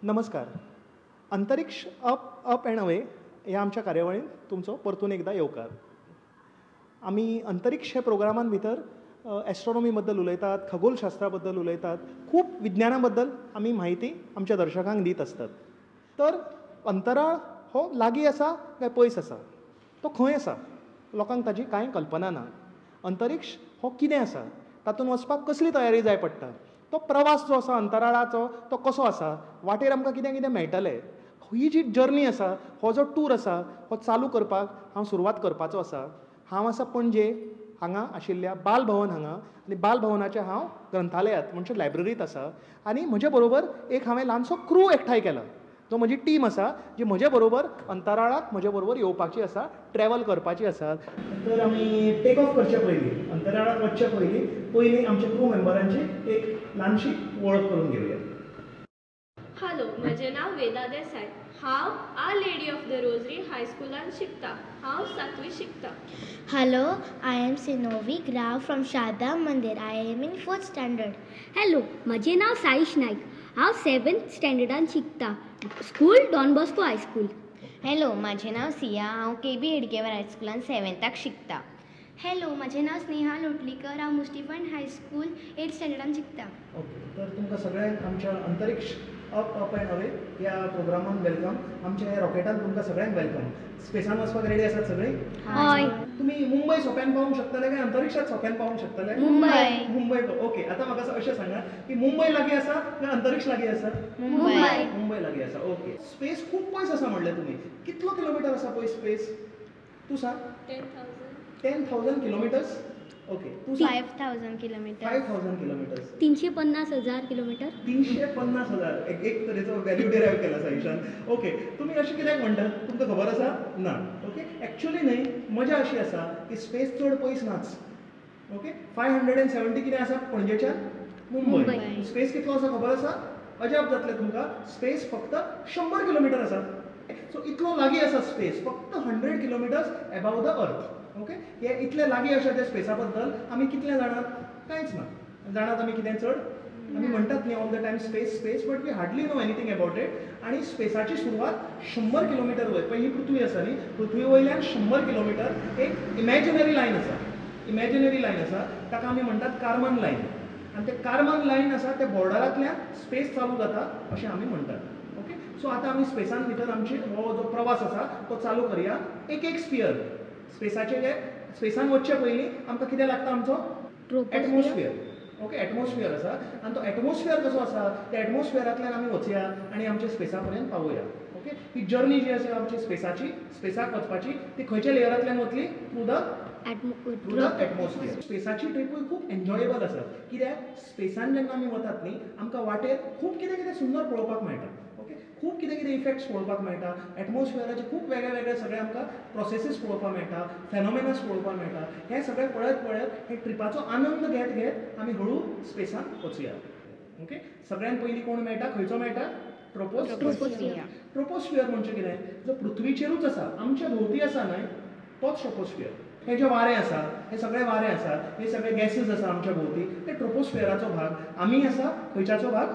नमस्कार. अंतरिक्ष up and away ह्या आमच्या कार्यावळीन तुमचो परतून एकदा येवकार. आमी अंतरिक्ष हे प्रोग्रामान भितर एस्ट्रॉनॉमी बद्दल उलयतात, खगोलशास्त्रा बद्दल उलयतात, खूब विज्ञाना बद्दल आमी म्हायती आमच्या दर्शकांक दीत आसतात. तर अंतराळ हो लागीं आसा काय पयस आसा, तो खंय आसा, लोकांक ताची कांय कल्पना ना. अंतरिक्ष हो कितें आसा, तातूंत वचपाक कसली तयारी जाय पडटा, तो प्रवास जो आसा अंतराळाचो तो कसो आसा, वाटेर आमकां कितें कितें मेळटलें, ही जी जर्नी आसा, हो जो टूर आसा, हो चालू करपाक हांव सुरवात करपाचो आसा. हांव आसा पणजे हांगा आशिल्ल्या बाल भवन हांगा, आनी बाल भवनाच्या हांव ग्रंथालयांत म्हणजे लायब्ररींत आसा. आनी म्हजे बरोबर एक हांवें ल्हानसो क्रू एकठांय केला, जो म्हजी टीम आसा, जी म्हजे बरोबर अंतराळाक म्हजे बरोबर येवपाची आसा, ट्रॅव्हल करपाची आसा. तर आमी टेक ऑफ करचे पयलीं, अंतराळाक वचचे पयलीं आमच्या क्रू मेंबरांची एक ल्हानशी वळख करून घेवया. हॅलो, म्हजें नांव वेदा देसाय. हांव our lady of the rosary हायस्कुलान शिकता. हांव 7वी शिकता. Hello, I am Sinovi Grau from Shada Mandir. I am in 4th standard. Hello, म्हजें नांव साईश नायक. हांव 7th स्टँडर्डान शिकता. School Don Bosco high school. Hello, म्हजें नांव सिया. हांव केबी हेडगेवर हायस्कुलान 7थाक शिकता. हॅलो, म्हजें नांव स्नेहा लोटलीकर. हांव मुस्टीफंड हायस्कूल 8th स्टँडर्डान शिकता. ओके, तर तुमकां सगळ्यांक आमच्या अंतरिक्ष अप अँड अवे ह्या प्रोग्रामान वेलकम. आमच्या ह्या रॉकेटान तुमकां सगळ्यांक वेलकम. स्पेसान वचपाक रेडी आसात सगळीं? हय. तुमी मुंबय सोंप्यान पावूंक शकतले काय अंतरिक्षात सोंप्यान पावूंक शकतले? मुंबय. ओके, आतां म्हाका अशें सांगा की मुंबय लागीं आसा काय अंतरिक्ष लागीं आसा? मुंबय लागीं आसा. ओके. स्पेस खूब पयस आसा म्हणलें तुमी. कितलो किलोमिटर आसा पयस स्पेस? तूं सांग. 10,000 किलोमिटर्स. ओके, तूं सांग. 5,000 किलोमीटर. 5,000 किलोमिटर्स. 350,000 किलोमीटर. 350,000 एक तरेचो व्हॅल्यू डिरायव केला साईशान. ओके, तुमी अशें कित्याक म्हणटात, तुमकां खबर आसा? ना. ओके, एक्चुअली न्हय, मजा अशी आसा की स्पेस चड पयस नाच. ओके, 570 कितें आसा पणजेच्यान मुंबय. स्पेस कितलो आसा खबर आसा? अजाप जातलें तुमकां. स्पेस फक्त 100 किलोमिटर आसा. सो इतलो लागीं आसा स्पेस, फक्त 100 किलोमिटर्स एबाव द अर्थ. ओके, हे इतले लागीं आसा त्या स्पेसा बद्दल आमी कितले जाणात? कांयच ना. जाणात आमी कितें चड? आमी म्हणटात न्ही all the time space space, but we hardly know anything about it. आनी स्पेसाची सुरवात 100 किलोमिटर वयर, पळय ही पृथ्वी आसा न्ही, पृथ्वी वयल्यान 100 किलोमिटर एक इमॅजिनरी लायन आसा. इमॅजिनरी लायन आसा, ताका आमी म्हणटात कार्बन लायन. आनी ते कार्बन लायन आसा त्या बॉर्डरांतल्यान स्पेस चालू जाता अशें आमी म्हणटात. ओके, सो आतां आमी स्पेसान भितर आमची हो जो प्रवास आसा तो चालू करया. एक स्पियर स्पेसाचे जे स्पेसान वचचे पयलीं आमकां कितें लागता? आमचो एटमॉस्फियर. ओके, एटमॉस्फियर आसा, आनी तो एटमॉस्फियर कसो आसा, त्या एटमॉस्फियरांतल्यान आमी वचया आनी आमच्या स्पेसा पर्यंत पावया. ओके, ही जर्नी जी आसा आमची स्पेसाक वचपाची, ती खंयच्या लेयरांतल्यान वतली? Through the atmosphere. स्पेसाची ट्रिपूय खूब एन्जॉयेबल आसा. कित्याक स्पेसान जेन्ना आमी वतात न्ही, आमकां वाटेर खूब कितें कितें सुंदर पळोवपाक मेळटा. ओके, खूब कितें कितें इफेक्ट्स पळोवपाक मेळटा. एटमॉस्फियराचे खूब वेगळे वेगळे सगळे आमकां प्रोसेसीस पळोवपाक मेळटा, फेनोमेनास पळोवपाक मेळटा. हे सगळे पळयत हे ट्रिपाचो आनंद घेत घेत आमी हळू स्पेसान वचुया. ओके, सगळ्यांत पयलीं कोण मेळटा? खंयचो मेळटा? ट्रोपोस्फियर. ट्रोपोस्फियर म्हणजे कितें? जो पृथ्वीचेरूच आसा, आमच्या भोंवती आसा न्हय, तोच ट्रोपोस्फियर. हे जे वारें आसा, हे सगळे वारें आसा, हे सगळे गॅसीस आसा आमच्या भोंवती, ते ट्रोपोस्फियराचो भाग. आमी आसा खंयच्याचो भाग?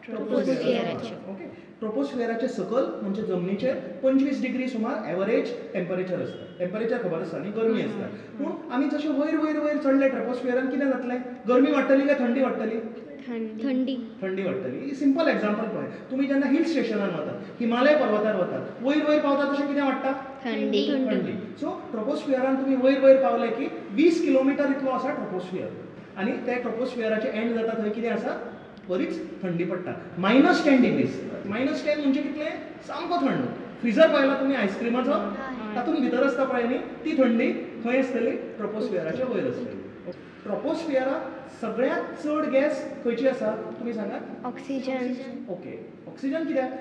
ट्रोपोस्फियराचो. ओके, ट्रोपोस्फियराचे सकल म्हणजे जमनीचेर 25 डिग्री सुमार एवरेज टेम्परेचर आसता. टेम्परेचर खबर आसा न्ही, गरमी आसता. पूण आमी जशे वयर वयर वयर चडले ट्रोपोस्फियरान कितें जातलें? गरमी वाडटली काय थंडी वाडटली? थंडी वाडटली. सिंपल एक्झाम्पल पळय, तुमी जेन्ना हिल स्टेशनान वतात, हिमालय पर्वतार वतात, वयर वयर पावता तशें कितें वाडटा? थंडी. सो ट्रोपोस्फियरान तुमी वयर वयर पावले की 20 किलोमिटर इतलो आसा ट्रोपोस्फियर. आनी ते ट्रोपोस्फियराचे एंड जाता थंय कितें आसा? बरीच थंडी पडटा. -10 डिग्रीज. -10 म्हणजे कितलें? सामको थंड. फ्रिजर पळयला तुमी आयस्क्रिमाचो? तातूंत भितर आसता पळय न्ही, ती थंडी खंय आसतली? ट्रोपोस्फियराच्या वयर आसतली. ट्रोपोस्फियराक सगळ्यांत चड गॅस खंयची आसा? तुमी सांगात. ऑक्सिजन. ओके, ऑक्सिजन कित्याक?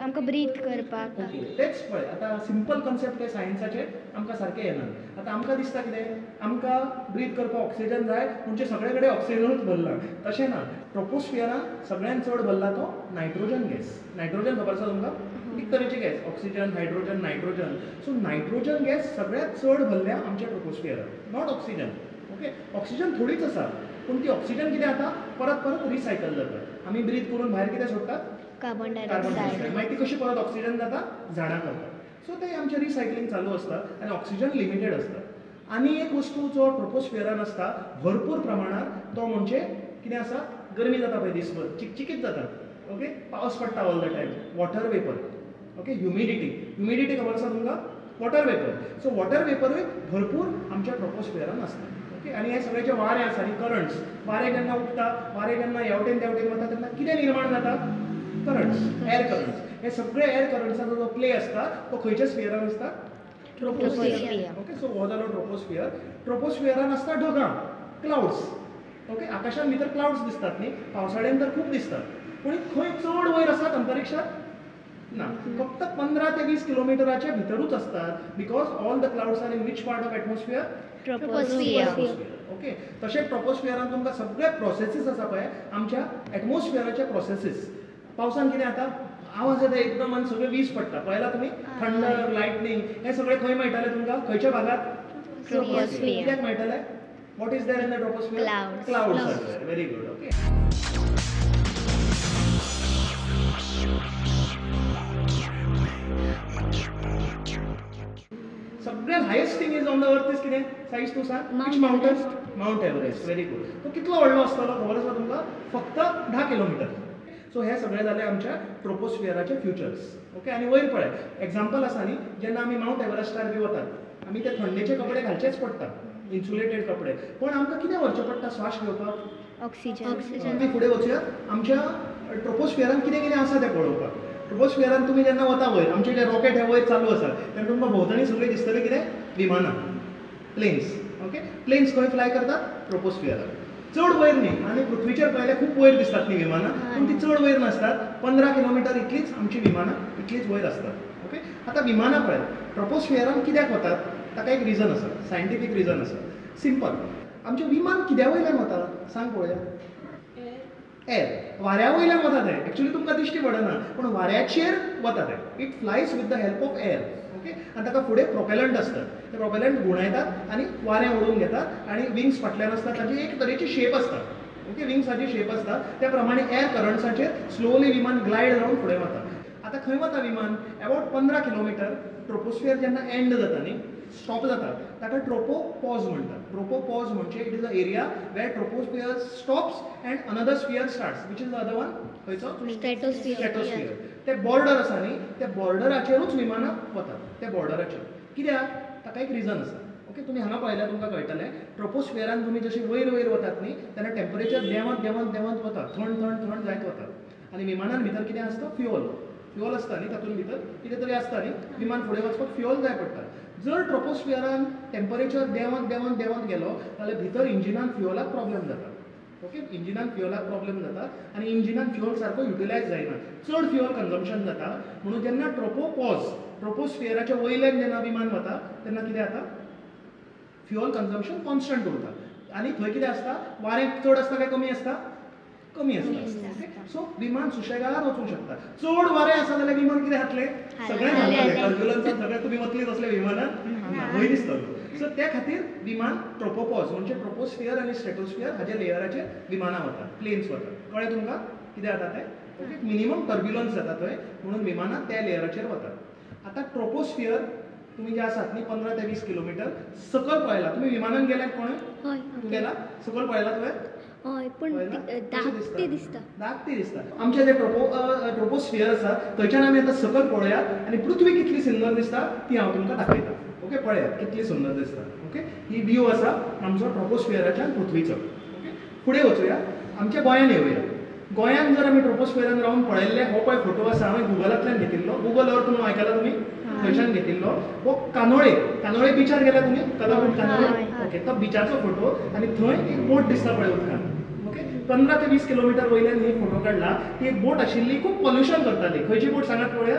आमकां ब्रीथ करपाक. ओके, तेच पळय, आतां सिंपल कन्सेप्ट ते सायन्साचे आमकां सारके येना. आतां आमकां दिसता कितें? आमकां ब्रीथ करपाक ऑक्सिजन जाय म्हणजे सगळे कडेन ऑक्सिजनूच भरला. तशें ना. ट्रोपोस्फियरान सगळ्यांत चड भरला तो नायट्रोजन गॅस. नायट्रोजन खबर आसा तुमकां? एक तरेची gas. Oxygen, hydrogen, nitrogen. So nitrogen gas सगळ्यांत चड भरल्या आमच्या ट्रोपोस्फियरान, नॉट ऑक्सिजन. ओके, ऑक्सिजन थोडीच आसा. पूण ती ऑक्सिजन कितें जाता परत परत रिसायकल जाता. आमी ब्रीथ करून भायर कितें सोडटात कार्बन कार्बन डायऑक्सायड. डायऑक्सायड. मागीर ती कशी परत ऑक्सिजन जाता झाडां करता. सो ते आमचें रिसायकलिंग चालू आसता आनी ऑक्सिजन लिमिटेड आसता. आनी एक वस्तू जो ट्रोपोस्फियरान आसता भरपूर प्रमाणात तो म्हणजे कितें आसा गरमी जाता पळय दिसभर चिकचिकीत जाता. ओके पावस पडटा all the time water vapour. Okay humidity खबर आसा तुमकां वॉटर वेपर. सो वॉटर वेपरूय भरपूर आमच्या ट्रोपोस्फियरान आसता. ओके आनी हे सगळे जे वारे आसा न्ही करंट्स वारे जेन्ना उठता वारे जेन्ना हेवटेन तेवटेन वता तेन्ना कितें निर्माण जाता करंट्स एअर करंट्स. हे सगळे एअर करंट्साचो जो प्ले आसता तो खंयच्या स्फियरान आसता ट्रोपोस्फियर. ओके सो हो जालो ट्रोपोस्फियर. ट्रोपोस्फियरान आसता ढगां क्लाउड्स. ओके आकाशान भितर क्लाउड्स दिसतात न्ही पावसाळ्यान तर खूब दिसतात पूण खंय चड वयर आसात अंतरिक्षात ना फक्त 15 ते 20 किलोमिटराच्या भितरूच असतात because all the clouds are in which part of atmosphere troposphere. Okay तशेंच ट्रोपोस्फियरान तुमकां सगळे प्रोसेसीस आसा पळय आमच्या एटमॉस्फियराचे प्रोसेसीस. पावसान कितें जाता आवाज येता एकदम आनी सगळें वीज पडटा पळयला तुमी थंडर लायटनींग हे सगळे खंय मेळटाले तुमकां खंयच्या भागात Troposphere. कित्याक मेळटाले what is there in the troposphere Clouds. Clouds are there. Very good. Okay सगळ्यात highest thing is on the earth is कितें साईश तूं सांग Mount which mountain mount Everest. Very good. तो कितलो व्हडलो आसतलो खबर आसा तुमकां फक्त 10 किलोमिटर. सो हे सगळे जाले आमच्या ट्रोपोस्फियराचे फ्युचर्स. ओके आनी वयर पळय एक्झाम्पल आसा न्ही जेन्ना आमी माउंट एव्हरेस्टार बी वतात आमी ते थंडेचे कपडे घालचेच पडटा इन्सुलेटेड कपडे पूण आमकां कितें व्हरचें पडटा श्वास घेवपाक ऑक्सिजन. आमी फुडें वचुया आमच्या ट्रोपोस्फियरान कितें कितें आसा तें पळोवपाक. ट्रोपोस्फियरान तुमी जेन्ना वता वयर आमचे जे रॉकेट हे वयर चालू आसा तेन्ना तुमकां भोंवतणी सगळें दिसतलें कितें विमानां प्लेन्स. ओके प्लेन्स खंय फ्लाय करतात ट्रोपोस्फियरान. चड वयर न्ही आनी पृथ्वीचेर पळयल्यार खूब वयर दिसतात न्ही विमानां पूण ती चड वयर नासतात 15 किलोमिटर इतलीच आमची विमानां इतलीच वयर आसतात. ओके आतां विमानां पळय ट्रोपोस्फियरान कित्याक वतात ताका एक रिजन आसा सायंटिफीक रिजन आसा सिंपल. आमचें विमान कित्या वयल्यान वता सांग पळोवया. एअर वाऱ्या वयल्यान वता ते एक्चुअली तुमकां दिश्टी पडना पूण वाऱ्याचेर वता ते. It flies with the help of air. Okay आनी ताका फुडें प्रोपेलंट आसतात ते प्रोपेलंट घुंवडायतात आनी वारें ओडून घेतात आनी विंग्स फाटल्यान आसतात ताची एक तरेची शेप आसता. ओके विंग्साची शेप आसता त्या प्रमाणे एअर करंट्साचेर स्लोली विमान ग्लायड जावन फुडें वता. आतां खंय वता विमान अबावट 15 किलोमिटर ट्रोपोस्फियर जेन्ना एंड जाता न्ही स्टॉप जाता ताका ट्रोपोपॉज म्हणटात. ट्रोपोपॉज म्हणजे इट इज अ एरिया वेर troposphere stops and another sphere starts which is the other one खंयचो स्ट्रेटोस्फियर. ते बॉर्डर आसा न्ही त्या बॉर्डराचेरूच विमानां वतात त्या बॉर्डराचेर. कित्याक ताका एक रिजन आसा. ओके तुमी हांगा पळयल्यार तुमकां कळटलें ट्रोपोस्फियरान तुमी जशी वयर वयर वतात न्ही तेन्ना टेम्परेचर देंवत देंवत देंवत वता थंड थंड थंड जायत वता आनी विमानान भितर कितें आसता फ्युअल आसता न्ही तातूंत भितर कितें तरी आसता न्ही विमान फुडें वचपाक फ्युअल जाय पडटा. जर ट्रोपोस्फियरान टेम्परेचर देंवत देंवत देंवत गेलो जाल्यार भितर इंजिनान फ्युअलाक प्रॉब्लेम जाता. ओके इंजिनान फ्युअलाक प्रॉब्लेम जाता आनी इंजिनान फ्युअल सारको युटिलायज जायना चड फ्युअल कन्जम्पशन जाता म्हणून जेन्ना ट्रोपोस्फियराच्या वयल्यान जेन्ना विमान वता तेन्ना कितें जाता फ्युअल कन्जम्पशन कॉन्स्टंट उरता आनी थंय कितें आसता वारें चड आसता काय कमी आसता कमी आसता. सो विमान सुशेगाद वचूंक शकता. चड वारें आसा जाल्यार विमान कितें जातलें सगळें जातलें टर्ब्युलन्सान सगळें तुमी वतलीं तसलें विमानान भंय दिसतलो. सो त्या खातीर विमान ट्रोपोपॉज म्हणजे ट्रोपोस्फियर आनी स्ट्रेटोस्फियर हाच्या लेयराचेर विमानां वतात प्लेन्स वतात. कळ्ळें तुमकां कितें जाता तें. ओके मिनिमम टर्ब्युलन्स जाता थंय म्हणून विमानां त्या लेयराचेर वतात. आतां ट्रोपोस्फियर तुमी जे आसात न्ही 15 ते 20 किलोमिटर सकयल पळयला तुमी विमानान गेल्यात कोण तूं गेला सकयल पळयला तुवें हय पूण धाकटी दिसता. धाकटी दिसता. आमचें जें ट्रोपोस्फियर आसा थंयच्यान आमी आतां सकयल पळोवया आनी पृथ्वी कितली सुंदर दिसता ती हांव तुमकां दाखयता. ओके पळयात कितली सुंदर दिसता. ओके ही व्यू आसा आमचो ट्रोपोस्फियराच्या पृथ्वीचो. ओके फुडें वचुया आमच्या गोंयान येवया. गोंयान जर आमी ट्रोपोस्फियरान रावन पळयल्ले हो पळय फोटो आसा हांवें गुगलांतल्यान घेतिल्लो गुगल अर्थ म्हणून आयकला तुमी थंयच्यान घेतिल्लो हो कानोळे बिचार गेला तुमी कदमूट कानोळे. ओके तो बिचाचो फोटो आनी थंय एक बोट दिसता पळय उदकान. 15 ते 20 किलोमिटर वयल्यान ही फोटो काडला ती एक बोट आशिल्ली खूब पोल्युशन करताली. खंयची बोट सांगात पळोवया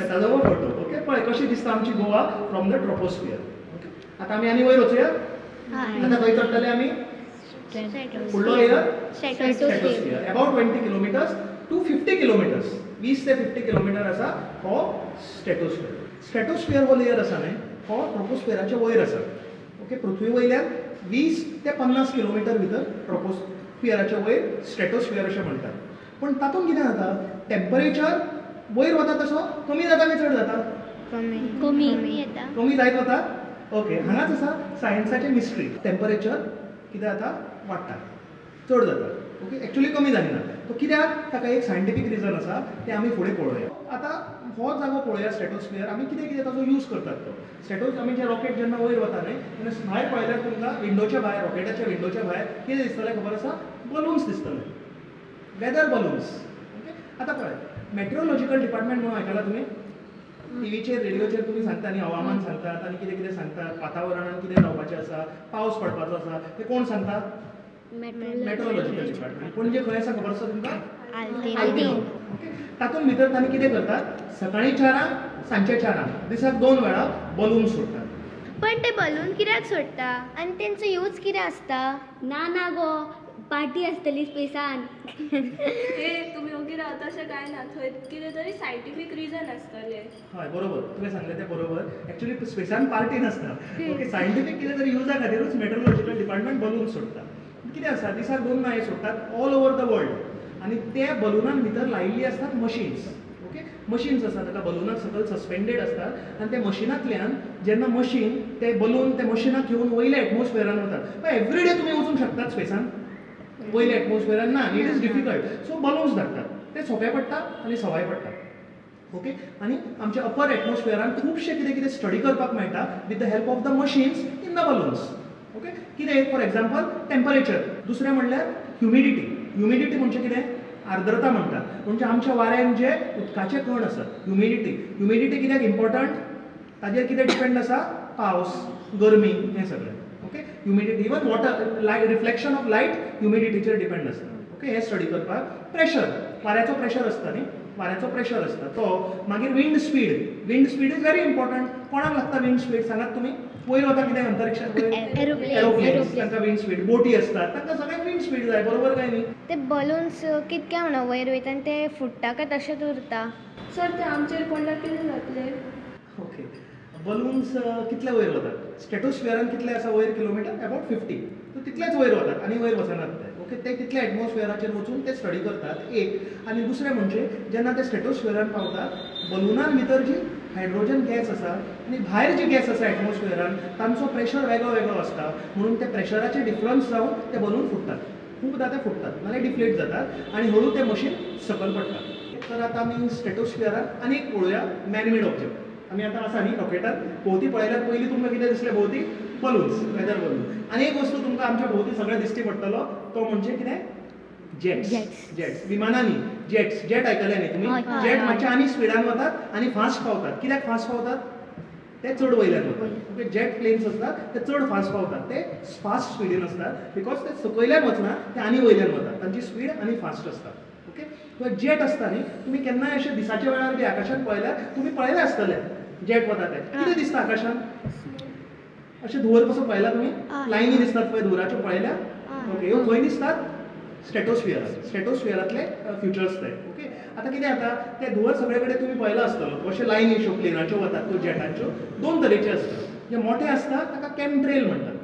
ताजो हो फोटो. ओके पळय कशी दिसता आमची Goa from the troposphere. Okay आतां आमी आनी वयर वचुया. आतां खंय चडटले आमी फुडलो layer stratosphere about 20 kilometres to 50 kilometres 20 ते 50 किलोमिटर आसा हो स्ट्रेटोस्फियर. स्ट्रेटोस्फियर हो लेयर आसा न्हय हो ट्रोपोस्फियराच्या वयर आसा. ओके, पृथ्वी वयल्यान 20 ते 50 किलोमीटर भितर ट्रोपोस्फियराच्या वयर स्ट्रेटोस्फियर अशें म्हणटात. पण तातूंत कितें जाता, टेम्परेचर वयर वता तसो कमी जाता काय चड जाता? कमी येता. कमी जायत वता. ओके, हांगाच आसा सायन्साचें मिस्ट्री. टेम्परेचर कितें जाता, वाडटा, चड जाता. ओके, एक्चुअली कमी जायना. तो कित्याक, ताका एक सायंटिफीक रिजन आसा, तें आमी फुडें पळोवया. आतां हो जागो पळोवया स्ट्रेटोस्फियर. आमी कितें कितें ताचो यूज करतात तो. आमी जे रॉकेट जेन्ना वयर वता न्हय, तेन्ना भायर पळयल्यार तुमकां विंडोच्या भायर, रॉकेटाच्या विंडोच्या भायर कितें दिसतलें खबर आसा? बलून्स दिसतले, वेदर बलून्स. ओके, आतां पळय, मेट्रोलॉजिकल डिपार्टमेंट म्हणून आयकलां तुमी? टीव्हीचेर, रेडिओचेर तुमी सांगता न्ही, हवामान सांगतात आनी कितें कितें सांगतात, वातावरणान कितें जावपाचें आसा, पावस पडपाचो आसा, ते कोण सांगता? Metrological department. म्हणजे खंय आसा खबर आसा तुमकां? आल्तीनो. ओके, तातूंत भितर तांणी कितें करतात, सकाळीं 4 सांजचे 4 दिसाक 2 वेळा बलून सोडटात. पण ते बलून कित्याक सोडटा आनी तेंचो यूज कितें आसता? ना गो, पार्टी आसतली स्पेसान. हे तुमी ओगी रावता अशें कांय ना, थंय कितें तरी सायंटिफीक रिजन आसतलें. हय, बरोबर, तुवें सांगलें तें बरोबर. एक्चुअली स्पेसान पार्टी नासता. ओके, सायंटिफीक कितें तरी युजा खातीरूच मेट्रोलॉजिकल डिपार्टमेंट बलून सोडटा. कितें आसा, दिसाक 2 नाये सोडटात ऑल ओवर द वर्ल्ड. आनी त्या बलूनान भितर लायिल्ली आसतात मशीन्स. ओके, मशीन्स आसा, ताका बलूनाक सकयल सस्पेंडेड आसतात आनी त्या मशिनांतल्यान जेन्ना मशीन ते बलून त्या मशिनाक घेवन वयल्या एटमॉस्फियरान वतात. एवरीडे तुमी वचूंक शकतात स्पेसान? वयल्या एटमॉस्फियरान ना, it is difficult. So balloons धाडटात, ते सोंपें पडटा आनी सवाय पडटा. ओके, आनी आमच्या अपर एटमॉस्फियरान खुबशे कितें कितें स्टडी करपाक मेळटा with the help of the machines in the balloons. Okay, कितें, फॉर एग्जाम्पल टेम्परेचर. दुसरें म्हणल्यार ह्युमिडिटी. ह्युमिडिटी म्हणजे कितें? आर्द्रता म्हणटा. म्हणजे आमच्या वाऱ्यान जे उदकाचे कण आसात, ह्युमिडिटी कित्याक इम्पॉर्टंट? ताजेर कितें डिपेंड आसा? पावस, गरमी, हें सगळें. Okay, humidity, even water, reflection of light ह्युमिडिटीचेर डिपेंड आसता. ओके, हे स्टडी करपाक. प्रेशर, वाऱ्याचो प्रेशर आसता न्ही, वाऱ्याचो प्रेशर आसता तो. मागीर wind speed is very important. कोणाक लागता विंड स्पीड? सांगात तुमी. वयर वता कितें अंतरिक्षांत? एरोप्लेन्स, तांकां विंड स्पीड. बोटी आसतात, तांकां सगळ्यांक विंड स्पीड जाय, बरोबर काय न्ही? ते बलून्स कितक्या म्हणून वयर वयता आनी ते फुट्टा काय तशेंच उरता? सर, ते आमचेर पडल्यार कितें जातलें? ओके, बलून्स कितले वयर वतात? स्ट्रेटोस्फियरान कितले आसा वयर किलोमिटर? अबाउट 50. सो तितलेच वयर वतात आनी वयर वचनात ते. ओके, ते तितले एटमॉस्फियराचेर वचून ते स्टडी करतात, एक. आनी दुसरें म्हणजे जेन्ना ते स्ट्रेटोस्फियरान पावतात, बलूनान भितर जी हायड्रोजन गॅस आसा आनी भायर जी गॅस आसा एटमॉस्फियरान, तांचो प्रेशर वेगळो वेगळो आसता. म्हणून ते प्रेशराचे डिफरन्स जावन ते बलून फुटतात. खूबदां ते फुटतात, नाल्यार डिफ्लेट जातात आनी हळू ते मशीन सकयल पडटा. तर आतां आमी स्ट्रेटोस्फियरान आनी एक पळोवया मॅनमेड ऑब्जेक्ट. आमी आतां आसा न्ही रॉकेटान, भोंवती पळयल्यार पयलीं तुमकां कितें दिसलें भोंवती? Balloons, weather balloon. आनी एक वस्तू तुमकां आमच्या भोंवती सगळें दिश्टी पडटलो, तो म्हणजे कितें? जेट्स. विमानांनी जेट आयकले न्ही तुमी? जेट मातशे आनी स्पिडान वतात आनी फास्ट पावतात. कित्याक फास्ट पावतात? ते चड वयल्यान वतात. ओके, जेट प्लेन्स आसतात ते चड फास्ट पावतात, ते फास्ट स्पिडीन आसतात बिकॉज ते सकयल्यान वचना, ते आनी वयल्यान वतात. तांची स्पीड आनी फास्ट आसता. ओके, जेट आसता न्ही, तुमी केन्नाय अशें दिसाच्या वेळार बी आकाशांत पळयल्यार तुमी पळयलें आसतलें जेट वता ते. कितें दिसता आकाशांत? अशें धुंवर कसो पळयला तुमी? लायनी दिसतात पळय धुंवराच्यो, पळयल्या? ओके, ह्यो खंय दिसतात? स्ट्रेटोस्फियरांतले फ्युचर्स ते. ओके, आतां कितें जाता, ते धुंवर सगळे कडेन तुमी पळयलो आसतलो, अशे लायनी अश्यो प्लेनाच्यो वतात त्यो जेटांच्यो. 2 तरेचे आसतात. जे मोठे आसतात ताका केमट्रेल म्हणटात,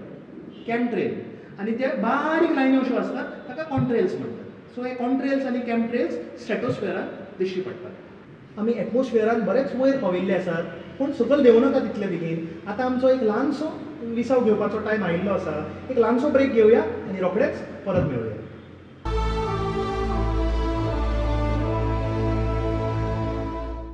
केमट्रेल. आनी ते बारीक लायनी अश्यो आसतात ताका कॉन्ट्रेल्स म्हणटात. सो हे कॉन्ट्रेल्स आनी केमट्रेल्स स्ट्रेटोस्फियरान दिश्टी पडटात. आमी एटमॉस्फियरान बरेच वयर पाविल्ले आसात, पूण सकयल देंवनाका तितले बेगीन. आतां आमचो एक ल्हानसो विसाव घेवपाचो टायम आयिल्लो आसा. एक ल्हानसो ब्रेक घेवया आनी रोखडेच परत मेळुया.